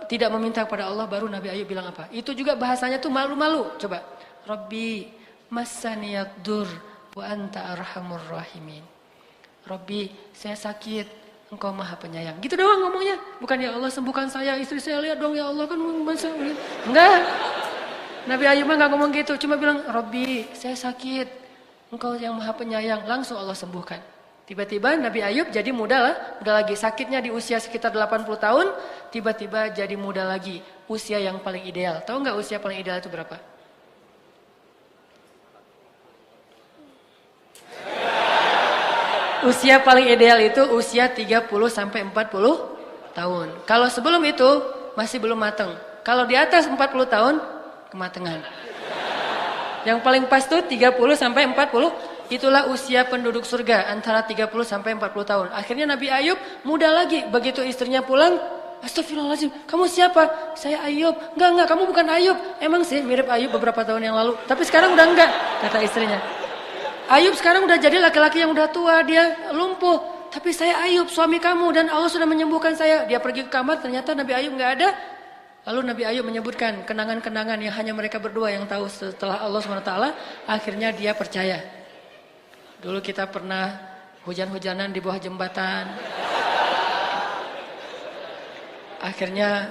tidak meminta kepada Allah. Baru Nabi Ayub bilang apa? Itu juga bahasanya tuh malu-malu. Coba. Rabbi massaniyad-dur wa anta arhamur rahimin. Rabbi, saya sakit, Engkau Maha Penyayang. Gitu doang ngomongnya. Bukan ya Allah sembuhkan saya, istri saya lihat dong ya Allah kan masa. Enggak. Nabi Ayub enggak ngomong gitu, cuma bilang, Rabbi, saya sakit, Engkau yang Maha Penyayang. Langsung Allah sembuhkan. Tiba-tiba Nabi Ayub jadi muda lagi. Sakitnya di usia sekitar 80 tahun, tiba-tiba jadi muda lagi. Usia yang paling ideal. Tahu enggak usia paling ideal itu berapa? Usia paling ideal itu usia 30 sampai 40 tahun. Kalau sebelum itu masih belum matang. Kalau di atas 40 tahun kematangan. Yang paling pas tuh 30 sampai 40, itulah usia penduduk surga antara 30 sampai 40 tahun. Akhirnya Nabi Ayub muda lagi. Begitu istrinya pulang, astagfirullahaladzim, kamu siapa? Saya Ayub. Enggak, kamu bukan Ayub. Emang sih mirip Ayub beberapa tahun yang lalu, tapi sekarang udah enggak, kata istrinya. Ayub sekarang udah jadi laki-laki yang udah tua, dia lumpuh. Tapi saya Ayub, suami kamu, dan Allah sudah menyembuhkan saya. Dia pergi ke kamar, ternyata Nabi Ayub nggak ada. Lalu Nabi Ayub menyebutkan kenangan-kenangan yang hanya mereka berdua yang tahu. Setelah Allah SWT, akhirnya dia percaya. Dulu kita pernah hujan-hujanan di bawah jembatan. Akhirnya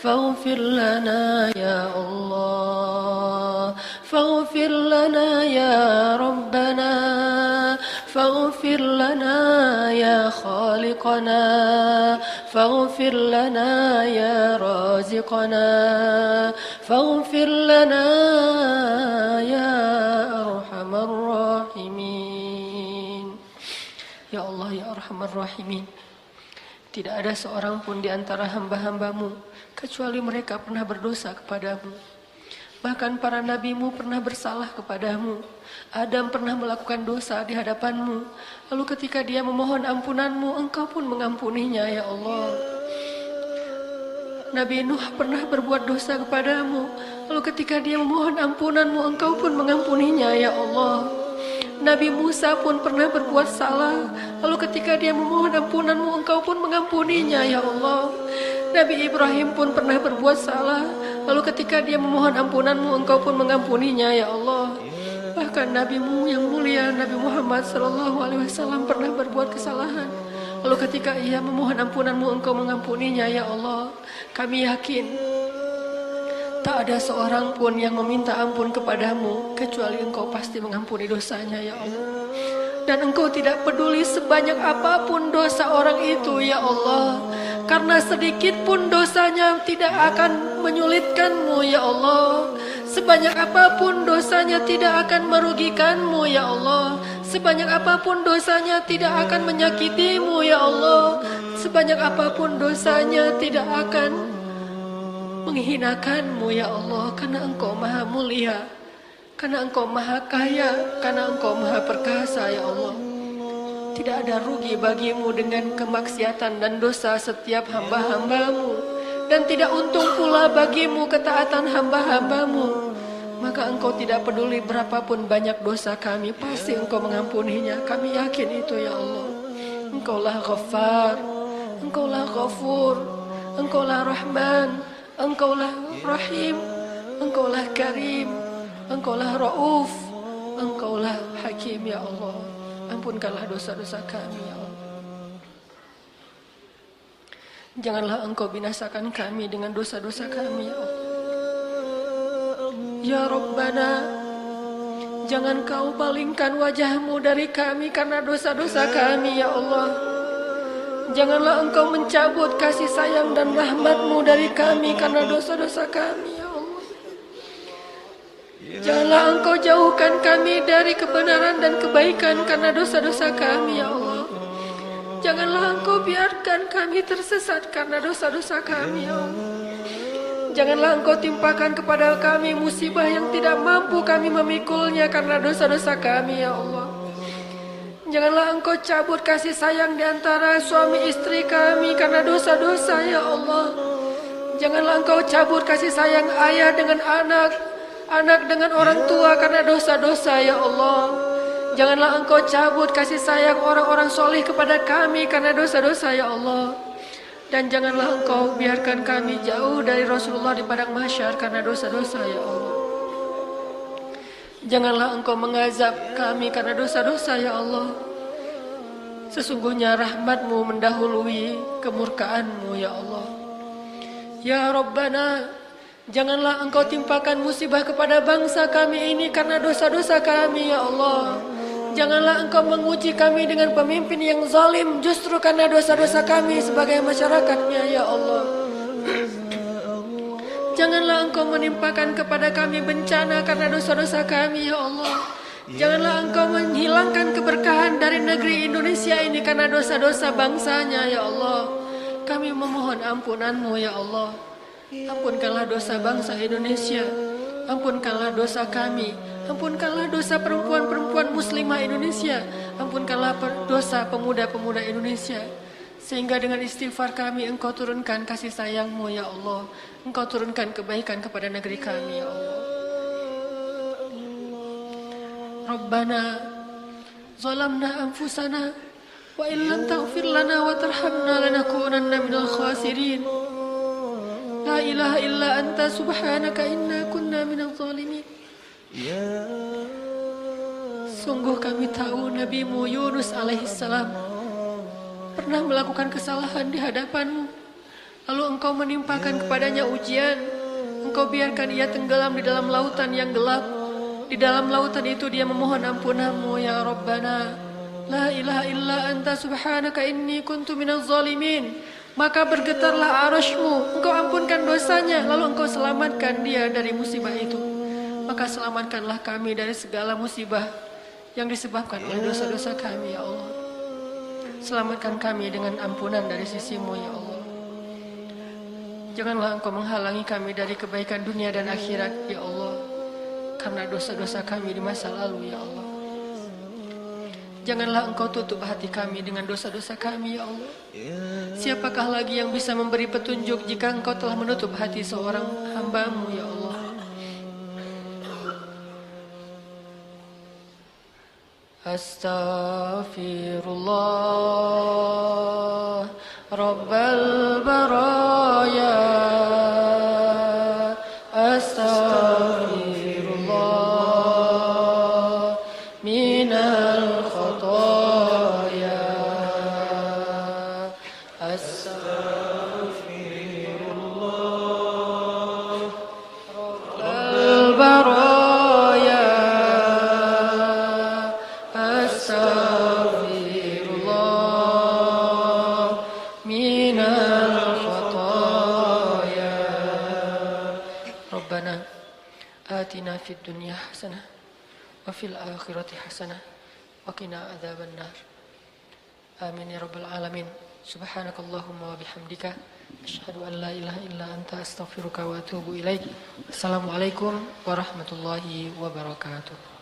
فاغفر لنا يا الله فاغفر لنا يا ربنا فاغفر لنا يا خالقنا فاغفر لنا يا رازقنا فاغفر لنا يا أرحم الراحمين. Ya Allah, ya Arhamar Rahimin, tidak ada seorang pun di antara hamba-hambamu kecuali mereka pernah berdosa kepadamu. Bahkan para nabimu pernah bersalah kepadamu. Adam pernah melakukan dosa di hadapanmu. Lalu ketika dia memohon ampunanmu, engkau pun mengampuninya, ya Allah. Nabi Nuh pernah berbuat dosa kepadamu. Lalu ketika dia memohon ampunanmu, engkau pun mengampuninya, ya Allah. Nabi Musa pun pernah berbuat salah. Lalu ketika dia memohon ampunanmu, engkau pun mengampuninya, ya Allah. Nabi Ibrahim pun pernah berbuat salah. Lalu ketika dia memohon ampunanmu, engkau pun mengampuninya, ya Allah. Bahkan Nabimu yang mulia, Nabi Muhammad SAW pernah berbuat kesalahan. Lalu ketika ia memohon ampunanmu, engkau mengampuninya, ya Allah. Kami yakin tak ada seorang pun yang meminta ampun kepadamu kecuali engkau pasti mengampuni dosanya, ya Allah. Dan engkau tidak peduli sebanyak apapun dosa orang itu, ya Allah. Karena sedikit pun dosanya tidak akan menyulitkanmu, ya Allah. Sebanyak apapun dosanya tidak akan merugikanmu, ya Allah. Sebanyak apapun dosanya tidak akan menyakitimu, ya Allah. Sebanyak apapun dosanya tidak akan menghinakanmu, ya Allah. Karena engkau maha mulia, karena engkau maha kaya, karena engkau maha perkasa, ya Allah. Tidak ada rugi bagimu dengan kemaksiatan dan dosa setiap hamba-hambamu, dan tidak untung pula bagimu ketaatan hamba-hambamu. Maka engkau tidak peduli berapapun banyak dosa kami, pasti engkau mengampuninya. Kami yakin itu, ya Allah. Engkaulah Ghaffar, engkaulah Ghafur, engkaulah Rahman, engkaulah Rahim, engkaulah Karim, engkaulah Rauf, engkaulah Hakim, ya Allah. Ampunkanlah dosa-dosa kami, ya Allah. Janganlah engkau binasakan kami dengan dosa-dosa kami, ya Allah. Ya Rabbana, jangan kau palingkan wajahmu dari kami karena dosa-dosa kami, ya Allah. Janganlah engkau mencabut kasih sayang dan rahmatmu dari kami karena dosa-dosa kami, ya Allah. Janganlah engkau jauhkan kami dari kebenaran dan kebaikan karena dosa-dosa kami, ya Allah. Janganlah engkau biarkan kami tersesat karena dosa-dosa kami, ya Allah. Janganlah engkau timpakan kepada kami musibah yang tidak mampu kami memikulnya karena dosa-dosa kami, ya Allah. Janganlah engkau cabut kasih sayang di antara suami istri kami karena dosa-dosa, ya Allah. Janganlah engkau cabut kasih sayang ayah dengan anak, anak dengan orang tua karena dosa-dosa, ya Allah. Janganlah engkau cabut kasih sayang orang-orang soleh kepada kami karena dosa-dosa, ya Allah. Dan janganlah engkau biarkan kami jauh dari Rasulullah di padang mahsyar karena dosa-dosa, ya Allah. Janganlah engkau mengazab kami karena dosa-dosa, ya Allah. Sesungguhnya rahmatmu mendahului kemurkaanmu, ya Allah. Ya Rabbana, janganlah engkau timpakan musibah kepada bangsa kami ini karena dosa-dosa kami, ya Allah. Janganlah engkau menguji kami dengan pemimpin yang zalim justru karena dosa-dosa kami sebagai masyarakatnya, ya Allah. Janganlah engkau menimpakan kepada kami bencana karena dosa-dosa kami, ya Allah. Janganlah engkau menghilangkan keberkahan dari negeri Indonesia ini karena dosa-dosa bangsanya, ya Allah. Kami memohon ampunanmu, ya Allah. Ampunkanlah dosa bangsa Indonesia. Ampunkanlah dosa kami. Ampunkanlah dosa perempuan-perempuan muslimah Indonesia. Ampunkanlah dosa pemuda-pemuda Indonesia. Sehingga dengan istighfar kami engkau turunkan kasih sayangmu, ya Allah. Engkau turunkan kebaikan kepada negeri kami, ya Allah. Rabbana zalamna anfusana wa illam taghfir lana wa tarhamna lanakunanna minal khasirin. La ilaha illa anta subhanaka inna kunna minadh zalimin. Sungguh kami tahu Nabimu Yunus alaihissalam pernah melakukan kesalahan di hadapanmu. lalu Engkau menimpakan kepadanya ujian. Engkau biarkan ia tenggelam di dalam lautan yang gelap. Di dalam lautan itu dia memohon ampunan-Mu ya Rabbana. La ilaha illa anta subhanaka inni kuntu minaz zalimin. Maka bergetarlah arasy-Mu, Engkau ampunkan dosanya, lalu Engkau selamatkan dia dari musibah itu. Maka selamatkanlah kami dari segala musibah yang disebabkan oleh dosa-dosa kami ya Allah. Selamatkan kami dengan ampunan dari sisi-Mu ya Allah. Janganlah Engkau menghalangi kami dari kebaikan dunia dan akhirat ya Allah, karena dosa-dosa kami di masa lalu ya Allah. Janganlah Engkau tutup hati kami dengan dosa-dosa kami ya Allah. Siapakah lagi yang bisa memberi petunjuk jika Engkau telah menutup hati seorang hamba-Mu ya Allah. Astaghfirullah Rabbal baraya. Astaghfirullah minal khataya. Astaghfirullah Rabbal baraya. Astaghfirullah minal khataya. Rabbana atina fid dunya hasanah wa fil akhirati hasanah wa qina adzabannar. Amin ya rabbal alamin. Subhanakallahumma wa bihamdika asyhadu an la ilaha illa anta astaghfiruka wa atubu ilaik. Assalamualaikum warahmatullahi wabarakatuh.